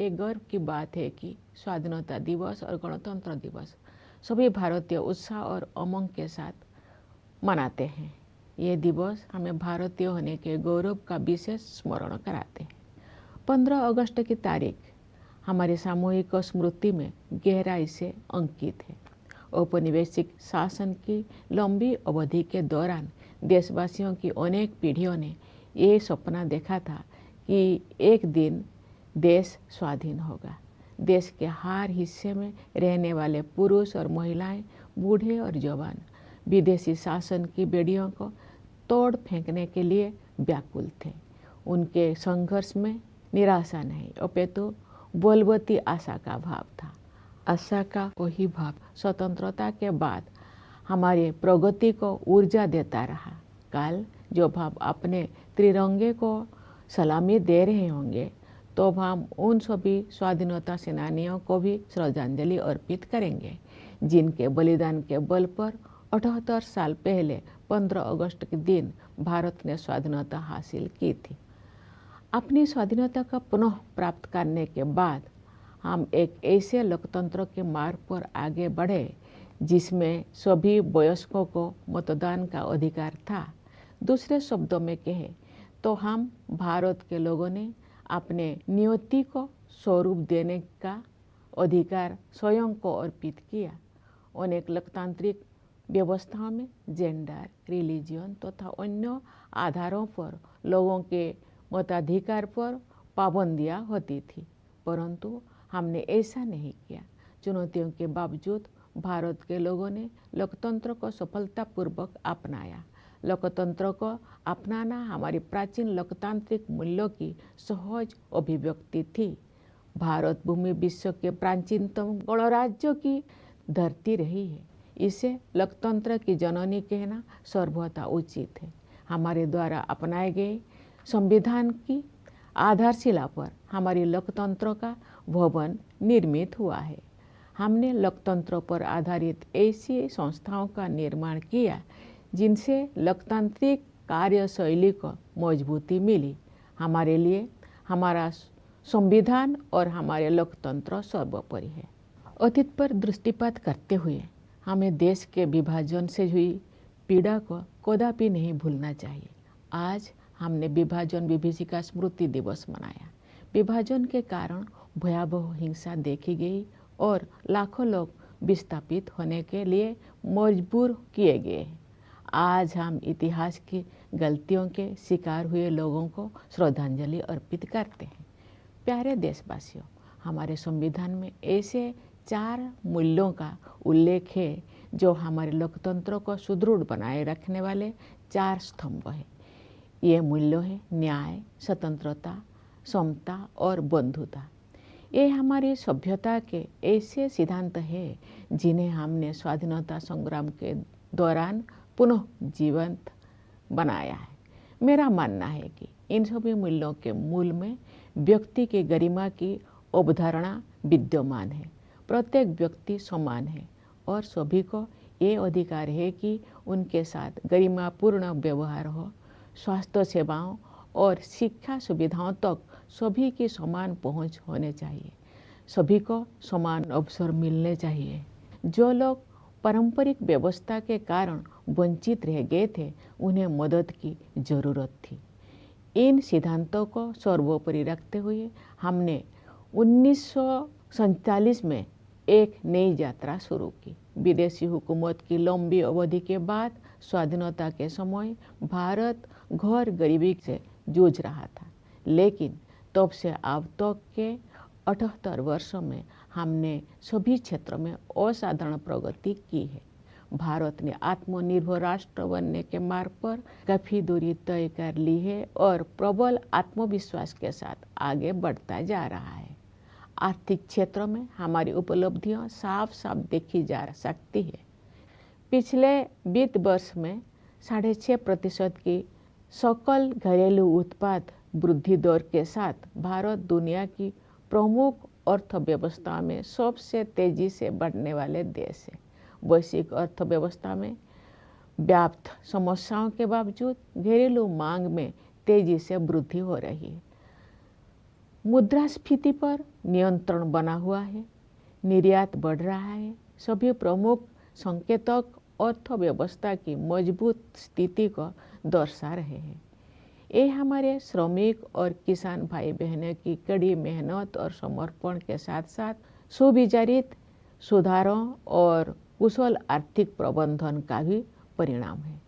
एक गर्व की बात है कि स्वाधीनता दिवस और गणतंत्र दिवस सभी भारतीय उत्साह और उमंग के साथ मनाते हैं। ये दिवस हमें भारतीय होने के गौरव का विशेष स्मरण कराते हैं। 15 अगस्त की तारीख हमारी सामूहिक स्मृति में गहराई से अंकित है। औपनिवेशिक शासन की लंबी अवधि के दौरान देशवासियों की अनेक पीढ़ियों ने ये सपना देखा था कि एक दिन देश स्वाधीन होगा। देश के हर हिस्से में रहने वाले पुरुष और महिलाएं, बूढ़े और जवान विदेशी शासन की बेड़ियों को तोड़ फेंकने के लिए व्याकुल थे। उनके संघर्ष में निराशा नहीं, अपितु बलवती आशा का भाव था। आशा का वही भाव स्वतंत्रता के बाद हमारी प्रगति को ऊर्जा देता रहा। कल जब हम अपने त्रिरंगे को सलामी दे रहे होंगे तो हम उन सभी स्वाधीनता सेनानियों को भी श्रद्धांजलि अर्पित करेंगे जिनके बलिदान के बल पर 78 साल पहले 15 अगस्त के दिन भारत ने स्वाधीनता हासिल की थी। अपनी स्वाधीनता का पुनः प्राप्त करने के बाद हम एक ऐसे लोकतंत्र के मार्ग पर आगे बढ़े जिसमें सभी वयस्कों को मतदान का अधिकार था। दूसरे शब्दों में कहें तो हम भारत के लोगों ने अपने नियति को स्वरूप देने का अधिकार स्वयं को अर्पित किया। अनेक लोकतांत्रिक व्यवस्थाओं में जेंडर, रिलीजन तथा अन्य आधारों पर लोगों के मताधिकार पर पाबंदियां होती थी, परंतु हमने ऐसा नहीं किया। चुनौतियों के बावजूद भारत के लोगों ने लोकतंत्र को सफलतापूर्वक अपनाया। लोकतंत्र को अपनाना हमारी प्राचीन लोकतांत्रिक मूल्यों की सहज अभिव्यक्ति थी। भारत भूमि विश्व के प्राचीनतम गणराज्यों की धरती रही है। इसे लोकतंत्र की जननी कहना सर्वथा उचित है। हमारे द्वारा अपनाए गए संविधान की आधारशिला पर हमारी लोकतंत्र का भवन निर्मित हुआ है। हमने लोकतंत्र पर आधारित ऐसी संस्थाओं का निर्माण किया जिनसे लोकतांत्रिक कार्यशैली को मजबूती मिली। हमारे लिए हमारा संविधान और हमारे लोकतंत्र सर्वोपरि है। अतीत पर दृष्टिपात करते हुए हमें देश के विभाजन से हुई पीड़ा को कदापि नहीं भूलना चाहिए। आज हमने विभाजन विभीषिका स्मृति दिवस मनाया। विभाजन के कारण भयावह हिंसा देखी गई और लाखों लोग विस्थापित होने के लिए मजबूर किए गए। आज हम इतिहास की गलतियों के शिकार हुए लोगों को श्रद्धांजलि अर्पित करते हैं। प्यारे देशवासियों, हमारे संविधान में ऐसे 4 मूल्यों का उल्लेख है जो हमारे लोकतंत्र को सुदृढ़ बनाए रखने वाले 4 स्तंभ हैं। ये मूल्य है न्याय, स्वतंत्रता, समता और बंधुता। ये हमारी सभ्यता के ऐसे सिद्धांत हैं जिन्हें हमने स्वाधीनता संग्राम के दौरान पुनः जीवंत बनाया है। मेरा मानना है कि इन सभी मूल्यों के मूल में व्यक्ति की गरिमा की अवधारणा विद्यमान है। प्रत्येक व्यक्ति समान है और सभी को ये अधिकार है कि उनके साथ गरिमापूर्ण व्यवहार हो। स्वास्थ्य सेवाओं और शिक्षा सुविधाओं तक सभी की समान पहुंच होने चाहिए। सभी को समान अवसर मिलने चाहिए। जो लोग पारंपरिक व्यवस्था के कारण वंचित रह गए थे, उन्हें मदद की जरूरत थी। इन सिद्धांतों को सर्वोपरि रखते हुए हमने 1947 में एक नई यात्रा शुरू की। विदेशी हुकूमत की लंबी अवधि के बाद स्वाधीनता के समय भारत घोर गरीबी से जूझ रहा था, लेकिन तब से अब तक के 78 वर्षों में हमने सभी क्षेत्रों में असाधारण प्रगति की है। भारत ने आत्मनिर्भर राष्ट्र बनने के मार्ग पर काफी दूरी तय कर ली है और प्रबल आत्मविश्वास के साथ आगे बढ़ता जा रहा है। आर्थिक क्षेत्र में हमारी उपलब्धियां साफ साफ देखी जा सकती है। पिछले वित्त वर्ष में 6.5% की सकल घरेलू उत्पाद वृद्धि दर के साथ भारत दुनिया की प्रमुख अर्थव्यवस्था में सबसे तेजी से बढ़ने वाले देश है। वैश्विक अर्थव्यवस्था में व्याप्त समस्याओं के बावजूद घरेलू मांग में तेजी से वृद्धि हो रही है। मुद्रास्फीति पर नियंत्रण बना हुआ है, निर्यात बढ़ रहा है। सभी प्रमुख संकेतक अर्थव्यवस्था की मजबूत स्थिति को दर्शा रहे हैं। ये हमारे श्रमिक और किसान भाई बहनों की कड़ी मेहनत और समर्पण के साथ साथ सुविचारित सुधारों और कुशल आर्थिक प्रबंधन का भी परिणाम है।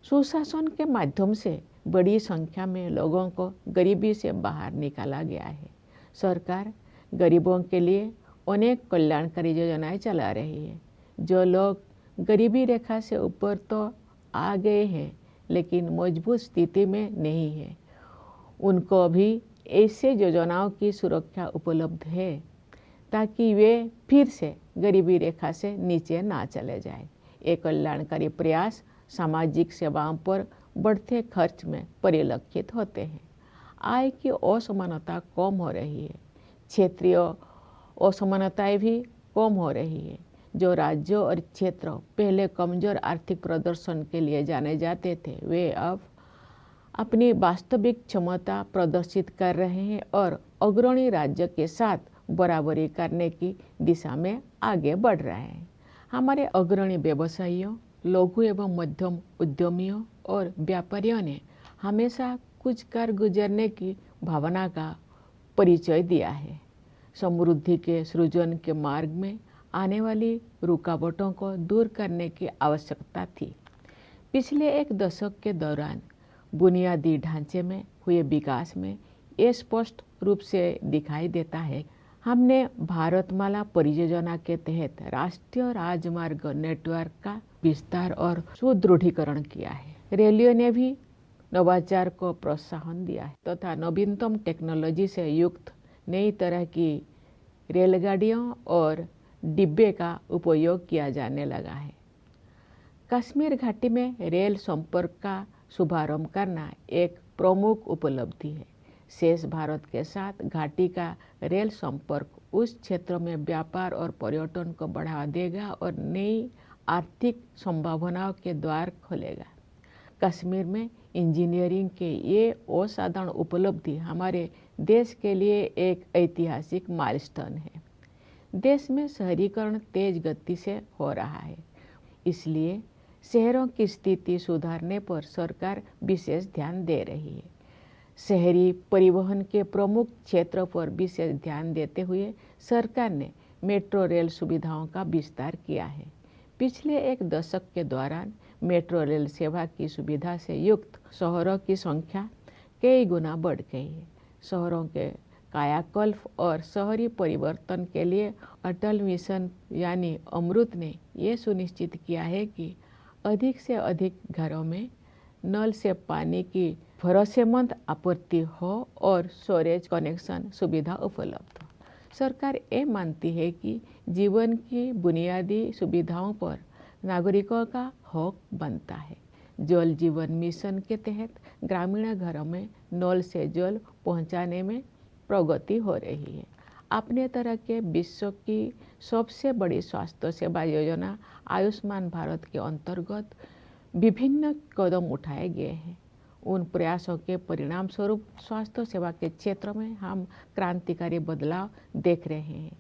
सुशासन के माध्यम से बड़ी संख्या में लोगों को गरीबी से बाहर निकाला गया है। सरकार गरीबों के लिए अनेक कल्याणकारी योजनाएं चला रही है। जो लोग गरीबी रेखा से ऊपर तो आ गए हैं लेकिन मजबूत स्थिति में नहीं है, उनको भी ऐसे योजनाओं की सुरक्षा उपलब्ध है ताकि वे फिर से गरीबी रेखा से नीचे ना चले जाए। ये कल्याणकारी प्रयास सामाजिक सेवाओं पर बढ़ते खर्च में परिलक्षित होते हैं। आय की असमानता कम हो रही है, क्षेत्रीय असमानताएं भी कम हो रही है। जो राज्यों और क्षेत्र पहले कमजोर आर्थिक प्रदर्शन के लिए जाने जाते थे, वे अब अपनी वास्तविक क्षमता प्रदर्शित कर रहे हैं और अग्रणी राज्य के साथ बराबरी करने की दिशा में आगे बढ़ रहे हैं। हमारे अग्रणी व्यवसायियों, लघु एवं मध्यम उद्यमियों और व्यापारियों ने हमेशा कुछ कर गुजरने की भावना का परिचय दिया है। समृद्धि के सृजन के मार्ग में आने वाली रुकावटों को दूर करने की आवश्यकता थी। पिछले एक दशक के दौरान बुनियादी ढांचे में हुए विकास में ये स्पष्ट रूप से दिखाई देता है। हमने भारतमाला परियोजना के तहत राष्ट्रीय राजमार्ग नेटवर्क का विस्तार और सुदृढ़ीकरण किया है। रेलवे ने भी नवाचार को प्रोत्साहन दिया है तथा नवीनतम टेक्नोलॉजी से युक्त नई तरह की रेलगाड़ियों और डिब्बे का उपयोग किया जाने लगा है। कश्मीर घाटी में रेल संपर्क का शुभारंभ करना एक प्रमुख उपलब्धि है। शेष भारत के साथ घाटी का रेल संपर्क उस क्षेत्र में व्यापार और पर्यटन को बढ़ावा देगा और नई आर्थिक संभावनाओं के द्वार खोलेगा। कश्मीर में इंजीनियरिंग के ये असाधारण उपलब्धि हमारे देश के लिए एक ऐतिहासिक माइलस्टोन है। देश में शहरीकरण तेज गति से हो रहा है, इसलिए शहरों की स्थिति सुधारने पर सरकार विशेष ध्यान दे रही है। शहरी परिवहन के प्रमुख क्षेत्रों पर विशेष ध्यान देते हुए सरकार ने मेट्रो रेल सुविधाओं का विस्तार किया है। पिछले एक दशक के दौरान मेट्रो रेल सेवा की सुविधा से युक्त शहरों की संख्या कई गुना बढ़ गई है। शहरों के कायाकल्प और शहरी परिवर्तन के लिए अटल मिशन यानी अमृत ने ये सुनिश्चित किया है कि अधिक से अधिक घरों में नल से पानी की भरोसेमंद आपूर्ति हो और स्टोरेज कनेक्शन सुविधा उपलब्ध हो। सरकार ये मानती है कि जीवन की बुनियादी सुविधाओं पर नागरिकों का हक बनता है। जल जीवन मिशन के तहत ग्रामीण घरों में नल से जल पहुंचाने में प्रगति हो रही है। अपने तरह के विश्व की सबसे बड़ी स्वास्थ्य सेवा योजना आयुष्मान भारत के अंतर्गत विभिन्न कदम उठाए गए हैं। उन प्रयासों के परिणाम स्वरूप स्वास्थ्य सेवा के क्षेत्र में हम क्रांतिकारी बदलाव देख रहे हैं।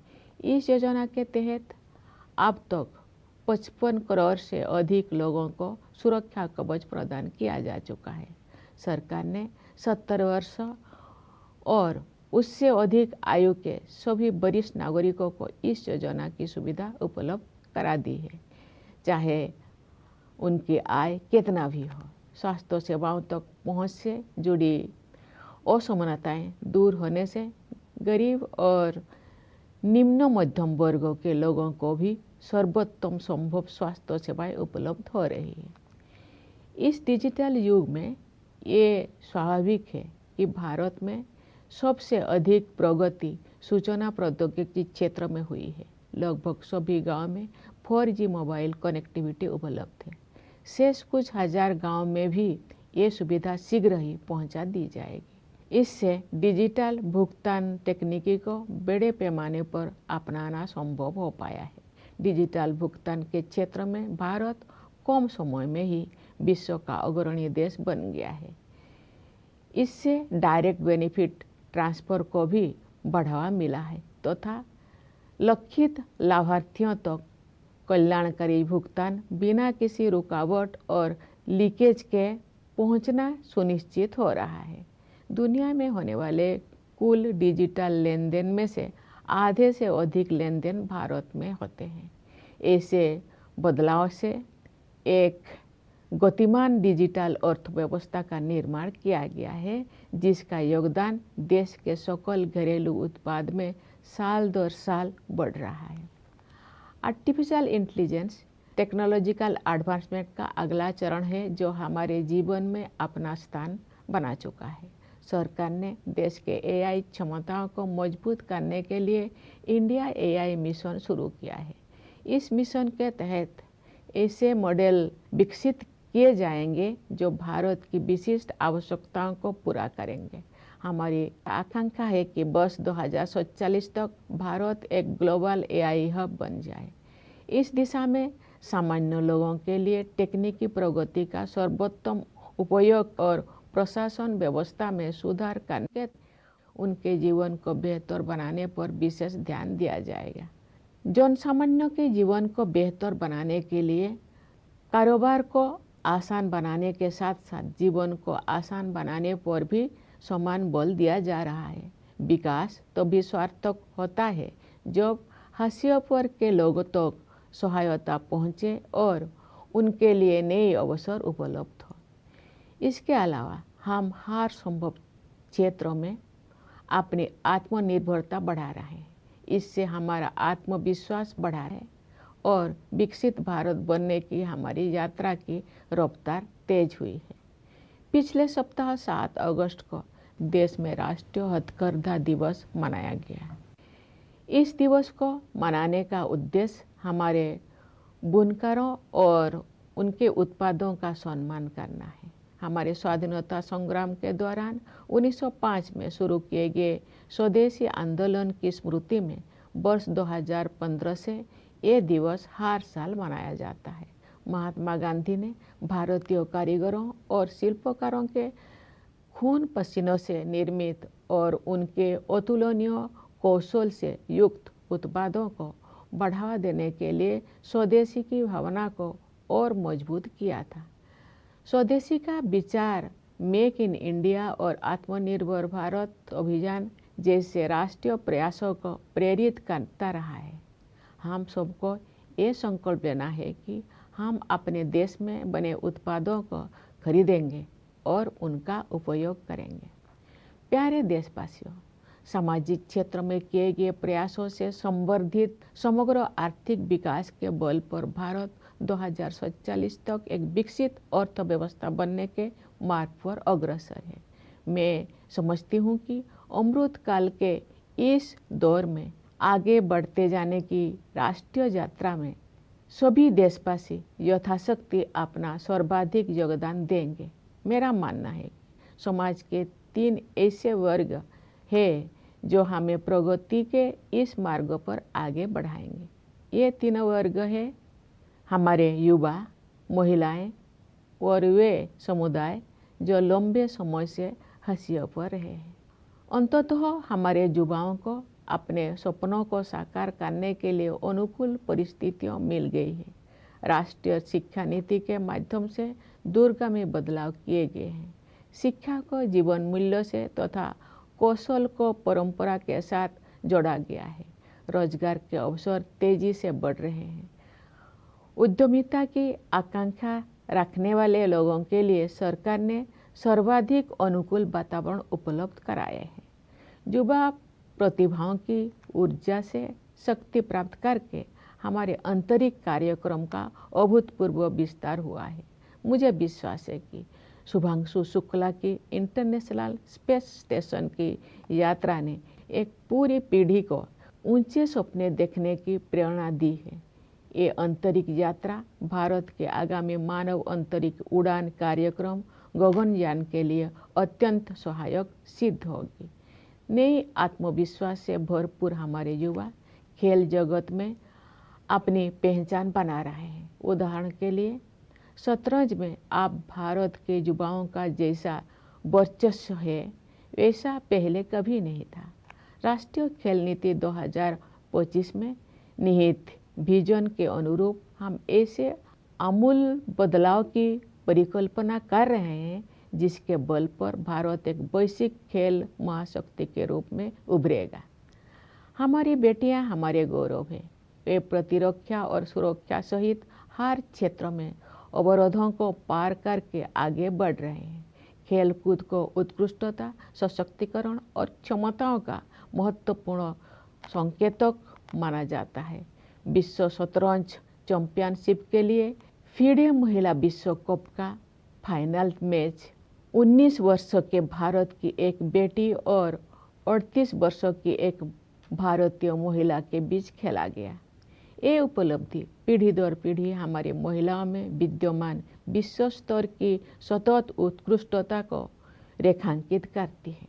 इस योजना के तहत अब तक 55 करोड़ से अधिक लोगों को सुरक्षा कवच प्रदान किया जा चुका है। सरकार ने 70 वर्ष और उससे अधिक आयु के सभी वरिष्ठ नागरिकों को इस योजना की सुविधा उपलब्ध करा दी है, चाहे उनकी आय कितना भी हो। स्वास्थ्य सेवाओं तक पहुंच से जुड़ी असमानताएं दूर होने से गरीब और निम्न मध्यम वर्गों के लोगों को भी सर्वोत्तम संभव स्वास्थ्य सेवाएं उपलब्ध हो रही है। इस डिजिटल युग में ये स्वाभाविक है कि भारत में सबसे अधिक प्रगति सूचना प्रौद्योगिकी क्षेत्र में हुई है। लगभग सभी गांव में 4G मोबाइल कनेक्टिविटी उपलब्ध है। शेष कुछ हजार गांव में भी ये सुविधा शीघ्र ही पहुंचा दी जाएगी। इससे डिजिटल भुगतान तकनीकी को बड़े पैमाने पर अपनाना संभव हो पाया है। डिजिटल भुगतान के क्षेत्र में भारत कम समय में ही विश्व का अग्रणी देश बन गया है। इससे डायरेक्ट बेनिफिट ट्रांसफ़र को भी बढ़ावा मिला है तथा लक्षित लाभार्थियों तक कल्याणकारी भुगतान बिना किसी रुकावट और लीकेज के पहुंचना सुनिश्चित हो रहा है। दुनिया में होने वाले कुल डिजिटल लेन देन में से आधे से अधिक लेन देन भारत में होते हैं। ऐसे बदलाव से एक गतिमान डिजिटल अर्थव्यवस्था का निर्माण किया गया है, जिसका योगदान देश के सकल घरेलू उत्पाद में साल दर साल बढ़ रहा है। आर्टिफिशियल इंटेलिजेंस टेक्नोलॉजिकल एडवांसमेंट का अगला चरण है जो हमारे जीवन में अपना स्थान बना चुका है। सरकार ने देश के एआई क्षमताओं को मजबूत करने के लिए इंडिया एआई मिशन शुरू किया है। इस मिशन के तहत ऐसे मॉडल विकसित किए जाएंगे जो भारत की विशिष्ट आवश्यकताओं को पूरा करेंगे। हमारी आकांक्षा है कि वर्ष 2047 तक भारत एक ग्लोबल एआई हब बन जाए। इस दिशा में सामान्य लोगों के लिए तकनीकी प्रगति का सर्वोत्तम उपयोग और प्रशासन व्यवस्था में सुधार करके उनके जीवन को बेहतर बनाने पर विशेष ध्यान दिया जाएगा। जनसामान्य के जीवन को बेहतर बनाने के लिए कारोबार को आसान बनाने के साथ साथ जीवन को आसान बनाने पर भी समान बल दिया जा रहा है। विकास तभी सार्थक होता है जब हाशिए पर के लोगों तक सहायता पहुँचे और उनके लिए नए अवसर उपलब्ध हो। इसके अलावा हम हर संभव क्षेत्रों में अपनी आत्मनिर्भरता बढ़ा रहे हैं। इससे हमारा आत्मविश्वास बढ़ा है और विकसित भारत बनने की हमारी यात्रा की रफ्तार तेज हुई है। पिछले सप्ताह 7 अगस्त को देश में राष्ट्रीय हथकरघा दिवस मनाया गया। इस दिवस को मनाने का उद्देश्य हमारे बुनकरों और उनके उत्पादों का सम्मान करना है। हमारे स्वाधीनता संग्राम के दौरान 1905 में शुरू किए गए स्वदेशी आंदोलन की स्मृति में वर्ष 2015 से ये दिवस हर साल मनाया जाता है। महात्मा गांधी ने भारतीय कारीगरों और शिल्पकारों के खून पसीनों से निर्मित और उनके अतुलनीय कौशल से युक्त उत्पादों को बढ़ावा देने के लिए स्वदेशी की भावना को और मजबूत किया था। स्वदेशी का विचार मेक इन इंडिया और आत्मनिर्भर भारत अभियान जैसे राष्ट्रीय प्रयासों को प्रेरित करता रहा है। हम सबको ये संकल्प लेना है कि हम अपने देश में बने उत्पादों को खरीदेंगे और उनका उपयोग करेंगे। प्यारे देशवासियों, सामाजिक क्षेत्र में किए गए प्रयासों से संवर्धित समग्र आर्थिक विकास के बल पर भारत 2047 तक एक विकसित अर्थव्यवस्था बनने के मार्ग पर अग्रसर है। मैं समझती हूँ कि अमृत काल के इस दौर में आगे बढ़ते जाने की राष्ट्रीय यात्रा में सभी देशवासी यथाशक्ति अपना सर्वाधिक योगदान देंगे। मेरा मानना है कि समाज के 3 ऐसे वर्ग हैं जो हमें प्रगति के इस मार्ग पर आगे बढ़ाएंगे। ये 3 वर्ग है हमारे युवा, महिलाएं और वे समुदाय जो लंबे समय से हाशिए पर रहे हैं। अंततः हमारे युवाओं को अपने सपनों को साकार करने के लिए अनुकूल परिस्थितियां मिल गई है। राष्ट्रीय शिक्षा नीति के माध्यम से दूरगामी बदलाव किए गए हैं। शिक्षा को जीवन मूल्यों से तथा कौशल को परंपरा के साथ जोड़ा गया है। रोजगार के अवसर तेजी से बढ़ रहे हैं। उद्यमिता की आकांक्षा रखने वाले लोगों के लिए सरकार ने सर्वाधिक अनुकूल वातावरण उपलब्ध कराए हैं। युवा प्रतिभाओं की ऊर्जा से शक्ति प्राप्त करके हमारे आंतरिक कार्यक्रम का अभूतपूर्व विस्तार हुआ है। मुझे विश्वास है कि शुभांशु शुक्ला की इंटरनेशनल स्पेस स्टेशन की यात्रा ने एक पूरी पीढ़ी को ऊंचे सपने देखने की प्रेरणा दी है। ये अंतरिक्ष यात्रा भारत के आगामी मानव अंतरिक्ष उड़ान कार्यक्रम गगनयान के लिए अत्यंत सहायक सिद्ध होगी। नई आत्मविश्वास से भरपूर हमारे युवा खेल जगत में अपनी पहचान बना रहे हैं। उदाहरण के लिए शतरंज में आप भारत के युवाओं का जैसा वर्चस्व है, वैसा पहले कभी नहीं था। राष्ट्रीय खेल नीति 2025 में निहित विजन के अनुरूप हम ऐसे आमूल बदलाव की परिकल्पना कर रहे हैं जिसके बल पर भारत एक वैश्विक खेल महाशक्ति के रूप में उभरेगा। हमारी बेटियां हमारे गौरव हैं। वे प्रतिरक्षा और सुरक्षा सहित हर क्षेत्र में अवरोधों को पार करके आगे बढ़ रहे हैं। खेलकूद को उत्कृष्टता, सशक्तिकरण और क्षमताओं का महत्वपूर्ण संकेतक माना जाता है। विश्व शतरंज चैंपियनशिप के लिए फीडे महिला विश्व कप का फाइनल मैच 19 वर्षों के भारत की एक बेटी और 38 वर्षों की एक भारतीय महिला के बीच खेला गया। ये उपलब्धि पीढ़ी दर पीढ़ी हमारी महिलाओं में विद्यमान विश्व स्तर की सतत उत्कृष्टता को रेखांकित करती है।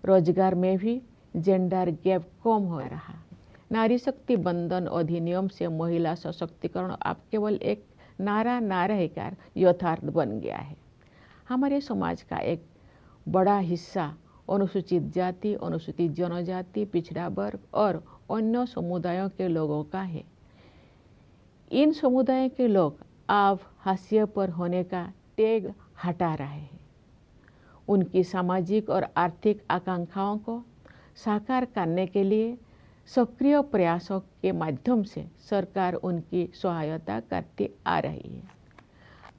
रोजगार में भी जेंडर गैप कम हो रहा। नारी शक्ति बंधन अधिनियम से महिला सशक्तिकरण अब केवल एक नारा ना रहकर यथार्थ बन गया है। हमारे समाज का एक बड़ा हिस्सा अनुसूचित जाति, अनुसूचित जनजाति, पिछड़ा वर्ग और अन्य समुदायों के लोगों का है। इन समुदायों के लोग अब हाशिए पर होने का टैग हटा रहे हैं। उनकी सामाजिक और आर्थिक आकांक्षाओं को साकार करने के लिए सक्रिय प्रयासों के माध्यम से सरकार उनकी सहायता करती आ रही है।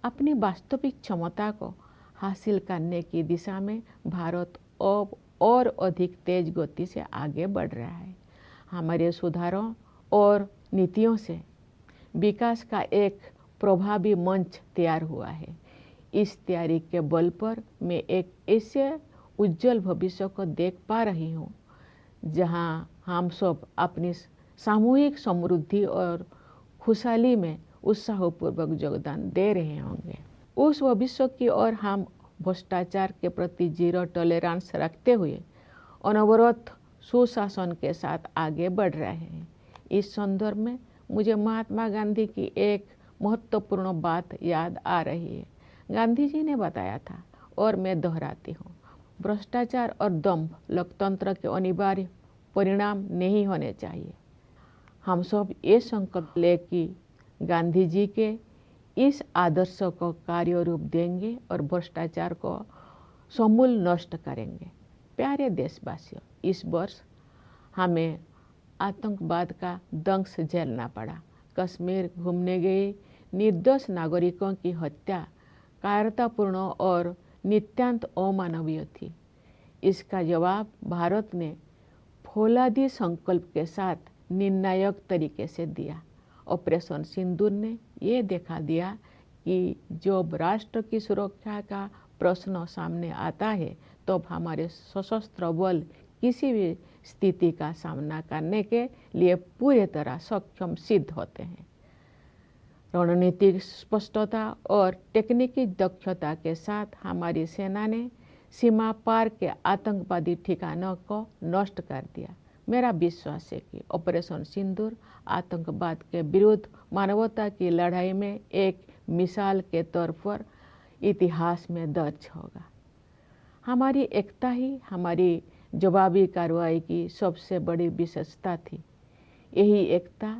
अपनी वास्तविक क्षमता को हासिल करने की दिशा में भारत अब और अधिक तेज गति से आगे बढ़ रहा है। हमारे सुधारों और नीतियों से विकास का एक प्रभावी मंच तैयार हुआ है। इस तैयारी के बल पर मैं एक ऐसे उज्जवल भविष्य को देख पा रही हूँ जहाँ हम सब अपनी सामूहिक समृद्धि और खुशहाली में उत्साहपूर्वक योगदान दे रहे होंगे। उस भविष्य की ओर हम भ्रष्टाचार के प्रति जीरो टॉलरेंस रखते हुए अनवरत सुशासन के साथ आगे बढ़ रहे हैं। इस संदर्भ में मुझे महात्मा गांधी की एक महत्वपूर्ण बात याद आ रही है। गांधी जी ने बताया था और मैं दोहराती हूँ, भ्रष्टाचार और दंभ लोकतंत्र के अनिवार्य परिणाम नहीं होने चाहिए। हम सब ये संकल्प ले कि गांधी जी के इस आदर्श को कार्य रूप देंगे और भ्रष्टाचार को समूल नष्ट करेंगे। प्यारे देशवासियों, इस वर्ष हमें आतंकवाद का दंश झेलना पड़ा। कश्मीर घूमने गए निर्दोष नागरिकों की हत्या कायरतापूर्ण और नितांत अमानवीय थी। इसका जवाब भारत ने फौलादी संकल्प के साथ निर्णायक तरीके से दिया। ऑपरेशन सिंदूर ने ये दिखा दिया कि जब राष्ट्र की सुरक्षा का प्रश्न सामने आता है तब हमारे सशस्त्र बल किसी भी स्थिति का सामना करने के लिए पूरी तरह सक्षम सिद्ध होते हैं। रणनीतिक स्पष्टता और तकनीकी दक्षता के साथ हमारी सेना ने सीमा पार के आतंकवादी ठिकानों को नष्ट कर दिया। मेरा विश्वास है कि ऑपरेशन सिंदूर आतंकवाद के विरुद्ध मानवता की लड़ाई में एक मिसाल के तौर पर इतिहास में दर्ज होगा। हमारी एकता ही हमारी जवाबी कार्रवाई की सबसे बड़ी विशेषता थी। यही एकता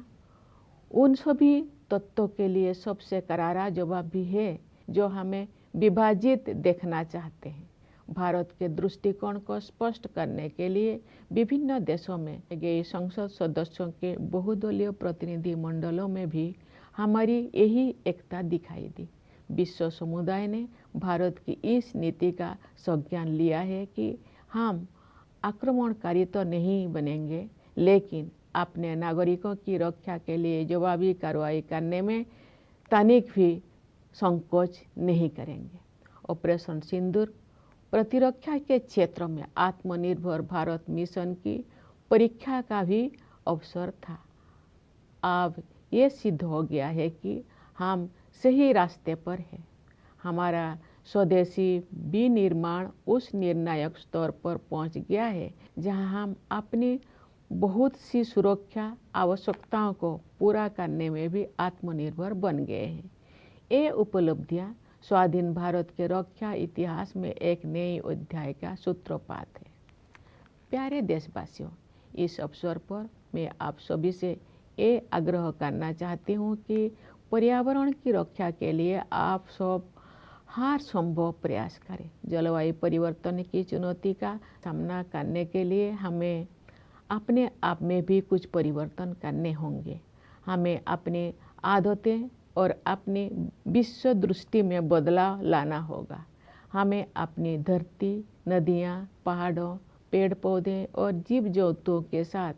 उन सभी तत्वों के लिए सबसे करारा जवाब भी है जो हमें विभाजित देखना चाहते हैं। भारत के दृष्टिकोण को स्पष्ट करने के लिए विभिन्न देशों में गए संसद सदस्यों के बहुदलीय प्रतिनिधि मंडलों में भी हमारी यही एकता दिखाई दी। विश्व समुदाय ने भारत की इस नीति का संज्ञान लिया है कि हम आक्रमणकारी तो नहीं बनेंगे, लेकिन अपने नागरिकों की रक्षा के लिए जवाबी कार्रवाई करने में तनिक भी संकोच नहीं करेंगे। ऑपरेशन सिंदूर प्रतिरक्षा के क्षेत्र में आत्मनिर्भर भारत मिशन की परीक्षा का भी अवसर था। अब ये सिद्ध हो गया है कि हम सही रास्ते पर हैं। हमारा स्वदेशी विनिर्माण उस निर्णायक स्तर पर पहुंच गया है जहां हम अपनी बहुत सी सुरक्षा आवश्यकताओं को पूरा करने में भी आत्मनिर्भर बन गए हैं। ये उपलब्धियां स्वाधीन भारत के रक्षा इतिहास में एक नई अध्याय का सूत्रपात है। प्यारे देशवासियों, इस अवसर पर मैं आप सभी से ये आग्रह करना चाहती हूँ कि पर्यावरण की रक्षा के लिए आप सब हर संभव प्रयास करें। जलवायु परिवर्तन की चुनौती का सामना करने के लिए हमें अपने आप में भी कुछ परिवर्तन करने होंगे। हमें अपनी आदतें और अपनी विश्व दृष्टि में बदलाव लाना होगा। हमें अपनी धरती, नदियाँ, पहाड़ों, पेड़ पौधे और जीव जंतुओं के साथ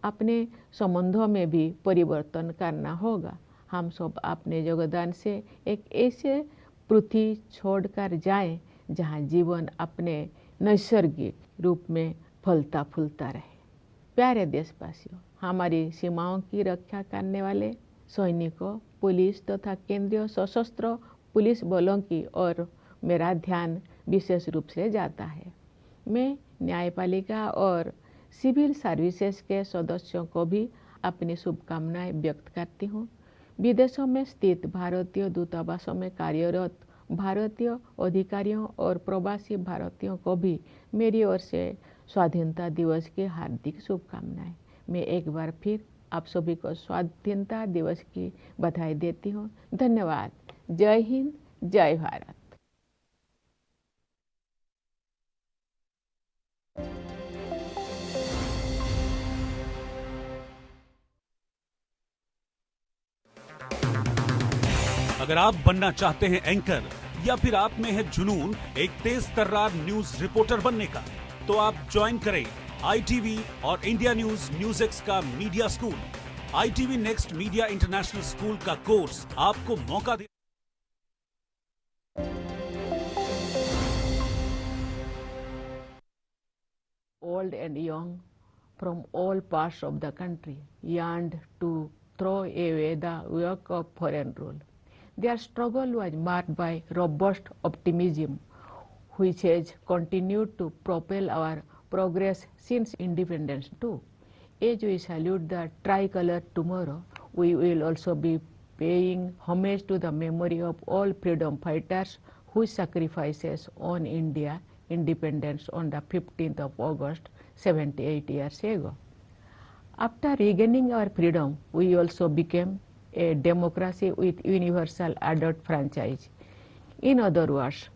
अपने संबंधों में भी परिवर्तन करना होगा। हम सब अपने योगदान से एक ऐसे पृथ्वी छोड़कर जाएं जहां जीवन अपने नैसर्गिक रूप में फलता फूलता रहे। प्यारे देशवासियों, हमारी सीमाओं की रक्षा करने वाले सैनिकों, पुलिस तथा केंद्रीय सशस्त्र पुलिस बलों की ओर मेरा ध्यान विशेष रूप से जाता है। मैं न्यायपालिका और सिविल सर्विसेज के सदस्यों को भी अपनी शुभकामनाएं व्यक्त करती हूँ। विदेशों में स्थित भारतीय दूतावासों में कार्यरत भारतीय अधिकारियों और प्रवासी भारतीयों को भी मेरी ओर से स्वाधीनता दिवस की हार्दिक शुभकामनाएं। मैं एक बार फिर आप सभी को स्वाधीनता दिवस की बधाई देती हूँ। धन्यवाद। जय हिंद, जय भारत। अगर आप बनना चाहते हैं एंकर या फिर आप में है जुनून एक तेज तर्रार न्यूज रिपोर्टर बनने का, तो आप ज्वाइन करें ITV और इंडिया न्यूज एक्स का media school. ITV next media international school का कोर्स आपको मौका दे। Old and young from all parts of the country yearned to throw away the yoke of foreign rule. Their struggle was marked by robust optimism, which has continued to propel our progress since independence too. As we salute the tricolor tomorrow, we will also be paying homage to the memory of all freedom fighters whose sacrifices on India independence on the 15th of August 78 years ago. After regaining our freedom, we also became a democracy with universal adult franchise. In other words,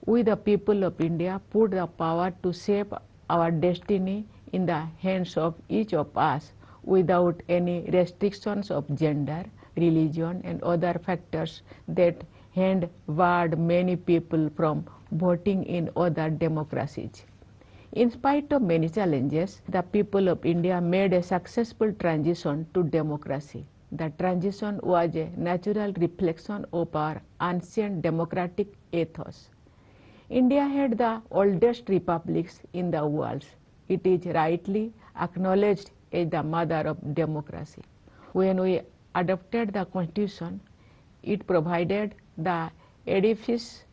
we the people of India put the power to shape our destiny in the hands of each of us without any restrictions of gender, religion and other factors that had barred many people from voting in other democracies. In spite of many challenges, the people of India made a successful transition to democracy. The transition was a natural reflection of our ancient democratic ethos. India had the oldest republics in the world. It is rightly acknowledged as the mother of democracy. When we adopted the Constitution, it provided the edifice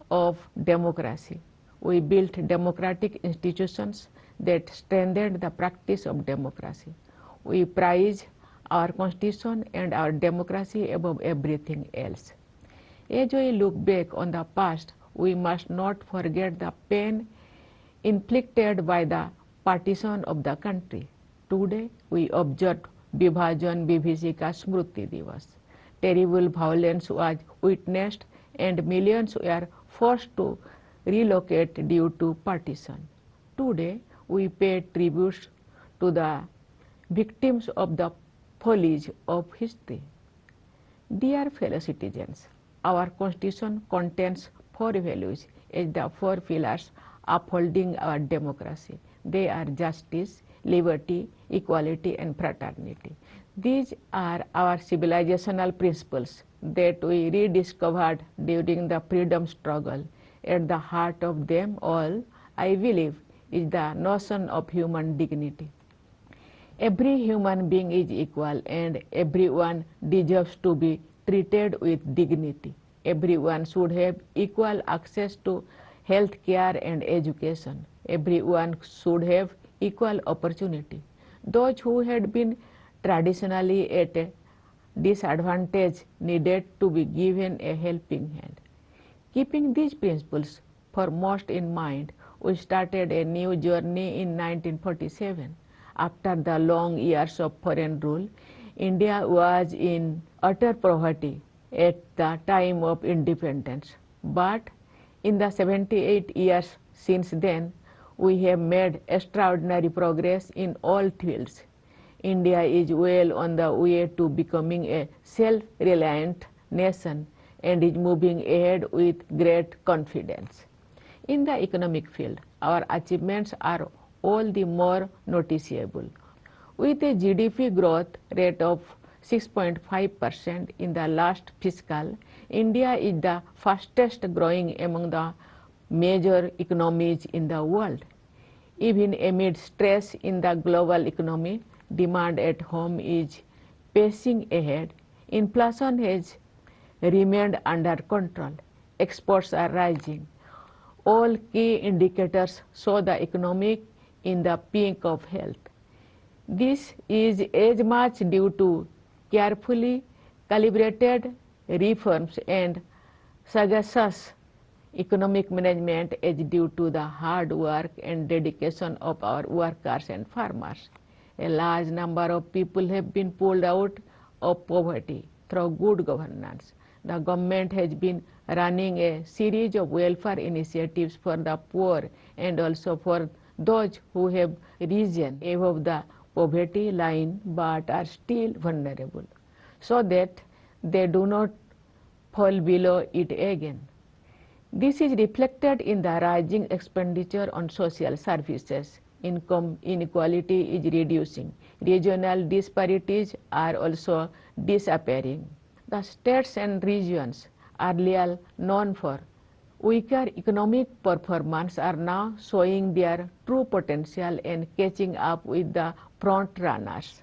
of democracy. We built democratic institutions that strengthened the practice of democracy. We prize our Constitution and our democracy above everything else. As we look back on the past, we must not forget the pain inflicted by the partition of the country. Today, we observe Vibhajan Vibhishika Smriti Divas. Terrible violence was witnessed and millions were forced to relocate due to partition. Today, we pay tributes to the victims of the follies of history. Dear fellow citizens, our Constitution contains 4 values as the 4 pillars upholding our democracy. They are justice, liberty, equality and fraternity. These are our civilizational principles that we rediscovered during the freedom struggle. At the heart of them all, I believe, is the notion of human dignity. Every human being is equal and everyone deserves to be treated with dignity. Everyone should have equal access to health care and education. Everyone should have equal opportunity. Those who had been traditionally at a disadvantage needed to be given a helping hand. Keeping these principles foremost in mind, we started a new journey in 1947. After the long years of foreign rule, India was in utter poverty at the time of independence. But in the 78 years since then, we have made extraordinary progress in all fields. India is well on the way to becoming a self-reliant nation and is moving ahead with great confidence. In the economic field, our achievements are all the more noticeable. With a GDP growth rate of 6.5% in the last fiscal, India is the fastest growing among the major economies in the world. Even amid stress in the global economy, demand at home is pacing ahead. Inflation has remained under control. Exports are rising. All key indicators show the economy in the peak of health. This is as much due to carefully calibrated reforms and sagacious economic management as due to the hard work and dedication of our workers and farmers. A large number of people have been pulled out of poverty through good governance. The government has been running a series of welfare initiatives for the poor and also for those who have risen above the poverty line but are still vulnerable, so that they do not fall below it again. This is reflected in the rising expenditure on social services. Income inequality is reducing. Regional disparities are also disappearing. The states and regions earlier known for weaker economic performance are now showing their true potential and catching up with the front runners.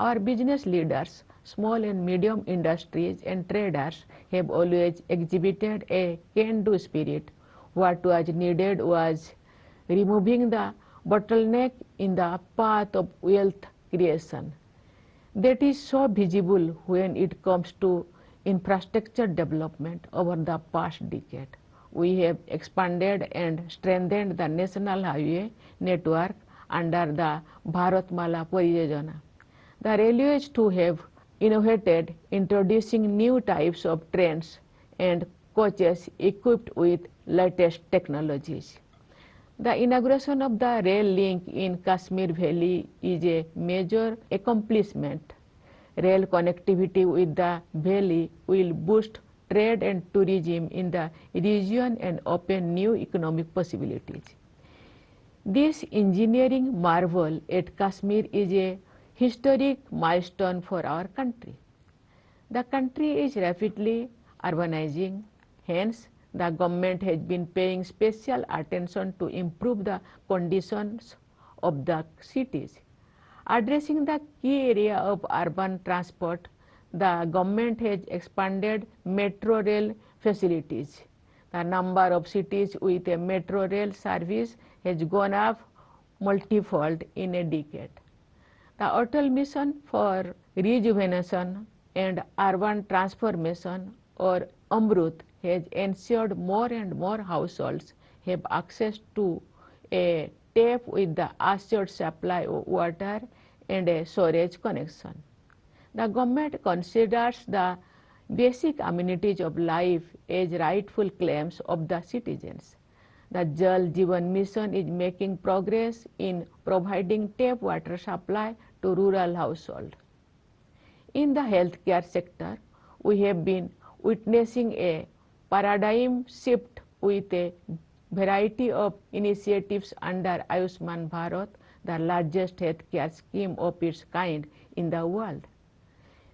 Our business leaders, small and medium industries and traders have always exhibited a can-do spirit. What was needed was removing the bottleneck in the path of wealth creation. That is so visible when it comes to infrastructure development over the past decade. We have expanded and strengthened the national highway network under the Bharatmala Pariyojana. The railways too have innovated, introducing new types of trains and coaches equipped with latest technologies. The inauguration of the rail link in Kashmir Valley is a major accomplishment. Rail connectivity with the valley will boost trade and tourism in the region and open new economic possibilities. This engineering marvel at Kashmir is a historic milestone for our country. The country is rapidly urbanizing, hence the government has been paying special attention to improve the conditions of the cities. Addressing the key area of urban transport, the government has expanded metro rail facilities. The number of cities with a metro rail service has gone up multifold in a decade. The Atal Mission for Rejuvenation and Urban Transformation, or AMRUT, has ensured more and more households have access to a tap with the assured supply of water and a storage connection. The government considers the basic amenities of life as rightful claims of the citizens. The Jal Jeevan Mission is making progress in providing tap water supply to rural households. In the healthcare sector, we have been witnessing a paradigm shift with a variety of initiatives under Ayushman Bharat, the largest healthcare scheme of its kind in the world.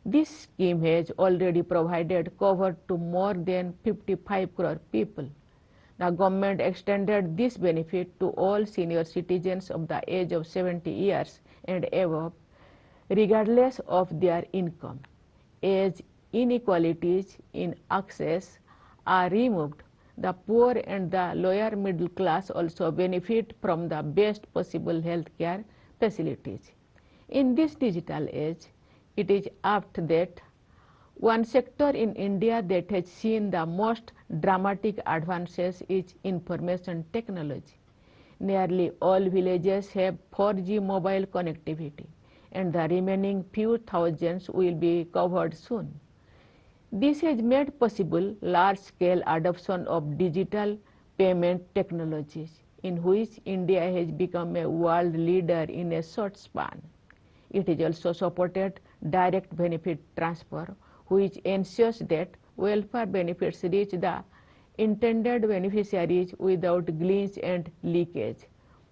This scheme has already provided cover to more than 55 crore people. The government extended this benefit to all senior citizens of the age of 70 years and above, regardless of their income. As inequalities in access are removed, the poor and the lower middle class also benefit from the best possible healthcare facilities. In this digital age, it is apt that One sector in India that has seen the most dramatic advances is information technology. Nearly all villages have 4G mobile connectivity, and the remaining few thousands will be covered soon. This has made possible large-scale adoption of digital payment technologies, in which India has become a world leader in a short span. It has also supported direct benefit transfer, which ensures that welfare benefits reach the intended beneficiaries without glitch and leakage.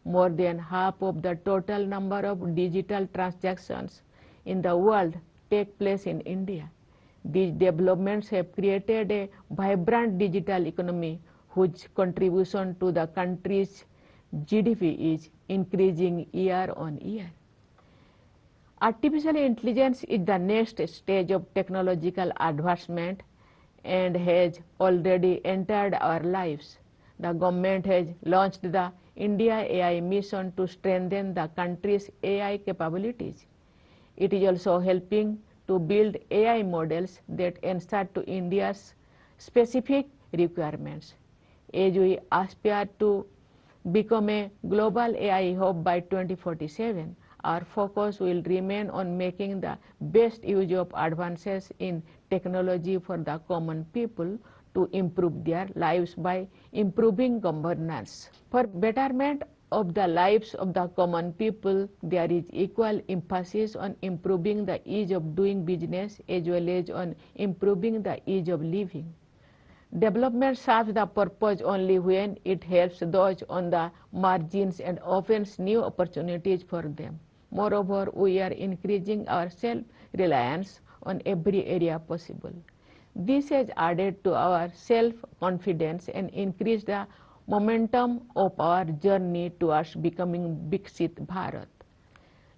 More than half of the total number of digital transactions in the world take place in India. These developments have created a vibrant digital economy whose contribution to the country's GDP is increasing year on year. Artificial intelligence is the next stage of technological advancement and has already entered our lives. The government has launched the India AI mission to strengthen the country's AI capabilities. It is also helping to build AI models that answer to India's specific requirements. As we aspire to become a global AI hub by 2047, our focus will remain on making the best use of advances in technology for the common people to improve their lives by improving governance. For betterment of the lives of the common people, there is equal emphasis on improving the ease of doing business as well as on improving the ease of living. Development serves the purpose only when it helps those on the margins and opens new opportunities for them. Moreover, we are increasing our self-reliance on every area possible. This has added to our self-confidence and increased the momentum of our journey towards becoming Viksit Bharat.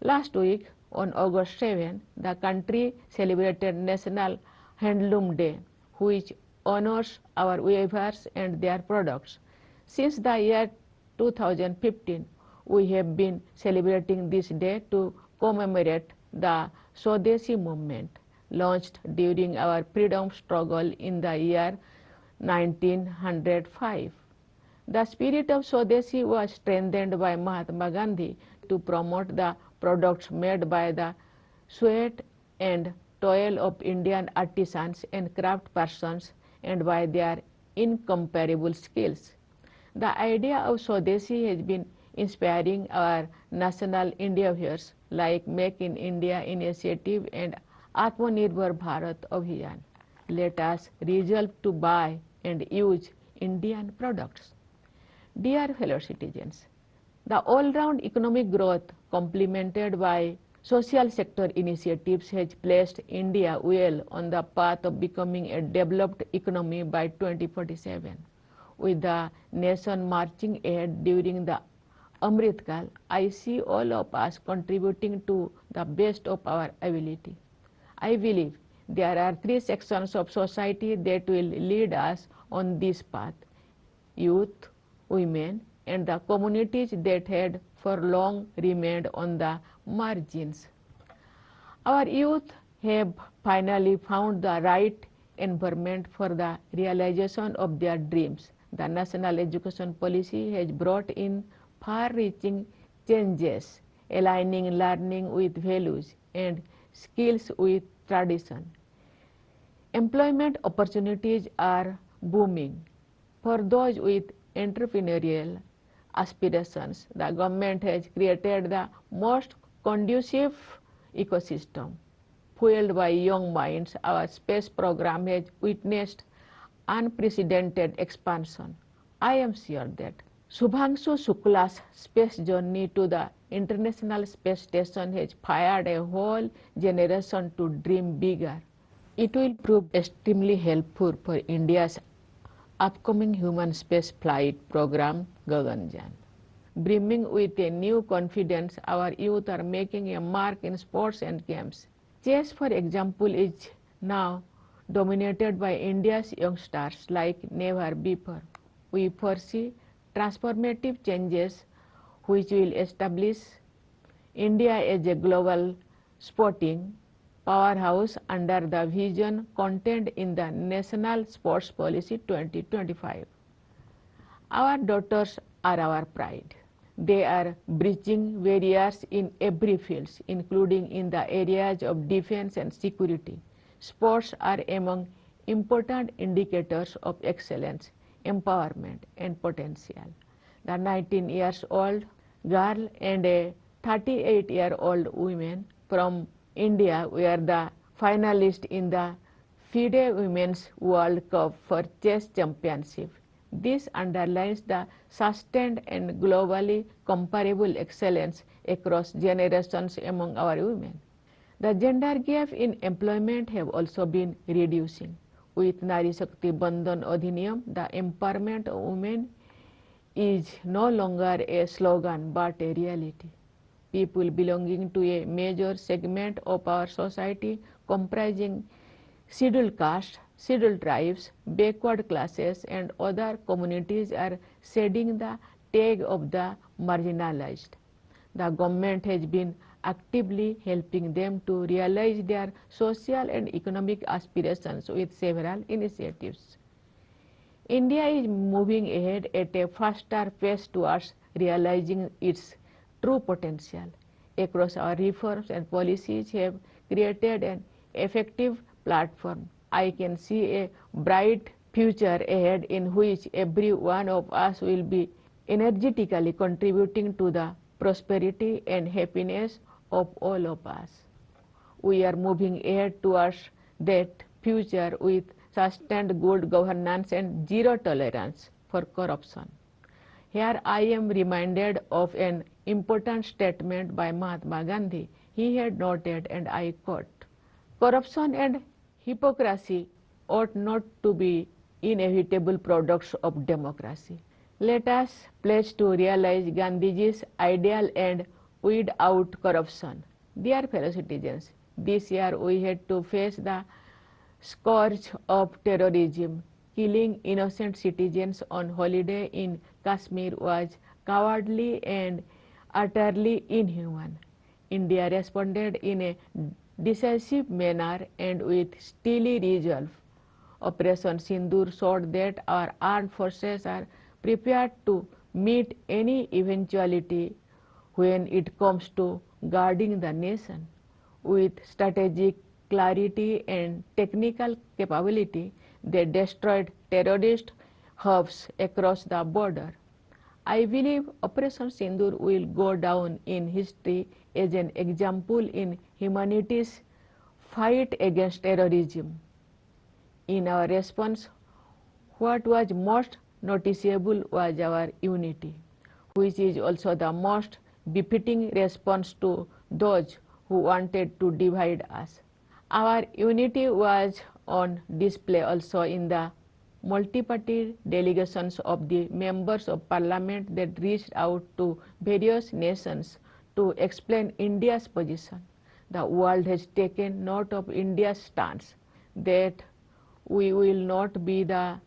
Last week, on August 7, the country celebrated National Handloom Day, which honors our weavers and their products. Since the year 2015, we have been celebrating this day to commemorate the Swadeshi movement, launched during our freedom struggle in the year 1905. The spirit of Swadeshi was strengthened by Mahatma Gandhi to promote the products made by the sweat and toil of Indian artisans and craftspersons and by their incomparable skills. The idea of Swadeshi has been inspiring our national endeavors like Make in India initiative and Atmanirbhar Bharat Abhiyan. Let us resolve to buy and use Indian products. Dear fellow citizens, the all-round economic growth complemented by social sector initiatives has placed India well on the path of becoming a developed economy by 2047. With the nation marching ahead during the Amrit Kal, I see all of us contributing to the best of our ability. I believe there are three sections of society that will lead us on this path: youth, women, and the communities that had for long remained on the margins. Our youth have finally found the right environment for the realization of their dreams. The national education policy has brought in far-reaching changes, aligning learning with values and skills with tradition. Employment opportunities are booming. For those with entrepreneurial aspirations, the government has created the most conducive ecosystem. Fueled by young minds, our space program has witnessed unprecedented expansion. I am sure that Shubhangshu Shukla's space journey to the International Space Station has fired a whole generation to dream bigger. It will prove extremely helpful for India's upcoming human space flight program, Gaganyaan. Brimming with a new confidence, our youth are making a mark in sports and games. Chess, for example, is now dominated by India's youngsters like never before. We foresee transformative changes which will establish India as a global sporting powerhouse under the vision contained in the National Sports Policy 2025. Our daughters are our pride. They are bridging barriers in every field, including in the areas of defense and security. Sports are among important indicators of excellence, empowerment, and potential. The 19-year-old girl and a 38-year-old woman from India were the finalists in the FIDE Women's World Cup for Chess Championship. This underlines the sustained and globally comparable excellence across generations among our women. The gender gap in employment have also been reducing. With Nari Shakti Bandhan Adhiniyam, the empowerment of women is no longer a slogan but a reality. People belonging to a major segment of our society comprising scheduled castes, scheduled tribes, backward classes and other communities are shedding the tag of the marginalized. The government has been actively helping them to realize their social and economic aspirations with several initiatives. India is moving ahead at a faster pace towards realizing its true potential. Across our reforms and policies have created an effective platform. I can see a bright future ahead in which every one of us will be energetically contributing to the prosperity and happiness of all of us. We are moving ahead towards that future with sustained good governance and zero tolerance for corruption. Here I am reminded of an important statement by Mahatma Gandhi. He had noted, and I quote, "Corruption and hypocrisy ought not to be inevitable products of democracy." Let us pledge to realize Gandhiji's ideal and weed out corruption. Dear fellow citizens, this year we had to face the scourge of terrorism. Killing innocent citizens on holiday in Kashmir was cowardly and utterly inhuman. India responded in a decisive manner and with steely resolve. Operation Sindoor showed that our armed forces are prepared to meet any eventuality when it comes to guarding the nation. With strategic clarity and technical capability, they destroyed terrorist hubs across the border. I believe Operation Sindoor will go down in history as an example in humanity's fight against terrorism. In our response, what was most noticeable was our unity, which is also the most befitting response to those who wanted to divide us. Our unity was on display also in the multi-party delegations of the members of parliament that reached out to various nations to explain India's position. The world has taken note of India's stance that we will not be the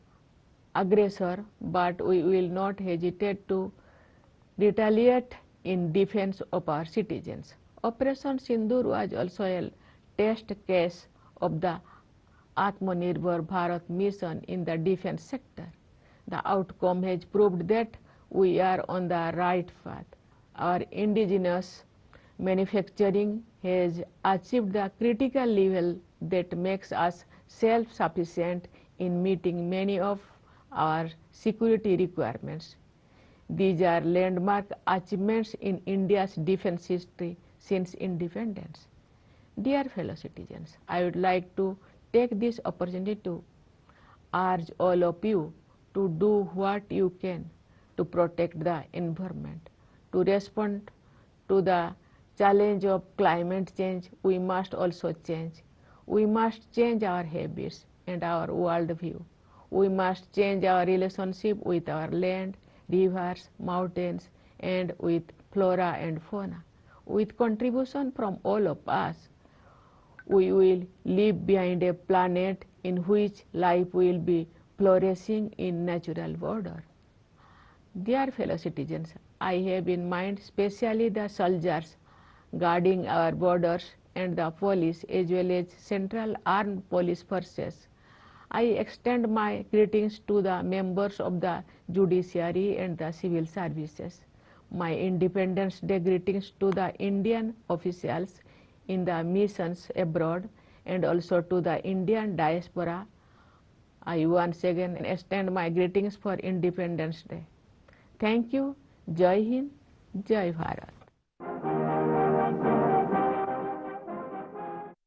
aggressor, but we will not hesitate to retaliate in defense of our citizens. Operation Sindoor was also a test case of the Atmanirbhar Bharat mission in the defense sector. The outcome has proved that we are on the right path. Our indigenous manufacturing has achieved the critical level that makes us self-sufficient in meeting many of our security requirements. These are landmark achievements in India's defense history since independence. Dear fellow citizens, I would like to take this opportunity to urge all of you to do what you can to protect the environment. To respond to the challenge of climate change, we must also change. We must change our habits and our worldview. We must change our relationship with our land, rivers, mountains, and with flora and fauna. With contribution from all of us, we will leave behind a planet in which life will be flourishing in natural order. Dear fellow citizens, I have in mind especially the soldiers guarding our borders and the police as well as Central Armed Police Forces. I extend my greetings to the members of the judiciary and the civil services. My Independence Day greetings to the Indian officials in the missions abroad and also to the Indian diaspora. I once again extend my greetings for Independence Day. Thank you. Jai Hind, Jai Bharat.